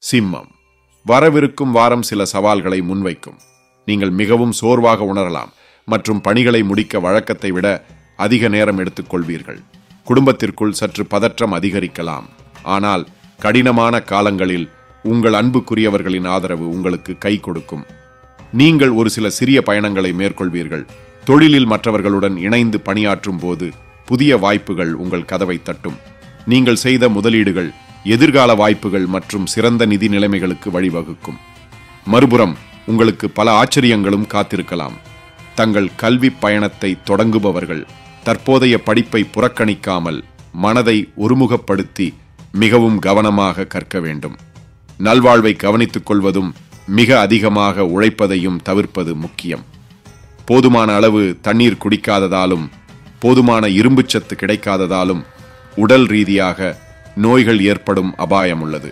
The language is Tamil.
சிம்மம். வரவிருக்கும் வாரம் சில சவால்களை முன்வைக்கும். நீங்கள் மிகவும் சோர்வாக உணரலாம் மற்றும் பணிகளை முடிக்க வழக்கத்தை விட அதிக நேரம் எடுத்துக்கொள்வீர்கள். குடும்பத்திற்குள் சற்று பதற்றம் அதிகரிக்கலாம். ஆனால் கடினமான காலங்களில் உங்கள் அன்புக்குரியவர்களின் ஆதரவு உங்களுக்கு கை கொடுக்கும். நீங்கள் ஒரு சில சிறிய பயணங்களை மேற்கொள்வீர்கள். தொழிலில் மற்றவர்களுடன் இணைந்து பணியாற்றும் போது புதிய வாய்ப்புகள் உங்கள் கதவை தட்டும். நீங்கள் செய்த முதலீடுகள் எதிர்கால வாய்ப்புகள் மற்றும் சிறந்த நிதி நிலைமைகளுக்கு வழிவகுக்கும். மறுபுறம் உங்களுக்கு பல ஆச்சரியங்களும் காத்திருக்கலாம். தங்கள் கல்வி பயணத்தை தொடங்குபவர்கள் தற்போதைய படிப்பை புறக்கணிக்காமல் மனதை ஒருமுகப்படுத்தி மிகவும் கவனமாக கற்க வேண்டும். நல்வாழ்வை கவனித்துக் கொள்வதும் மிக அதிகமாக உழைப்பதையும் தவிர்ப்பது முக்கியம். போதுமான அளவு தண்ணீர் குடிக்காததாலும் போதுமான இரும்புச்சத்து கிடைக்காததாலும் உடல் ரீதியாக நோய்கள் ஏற்படும் அபாயம் உள்ளது.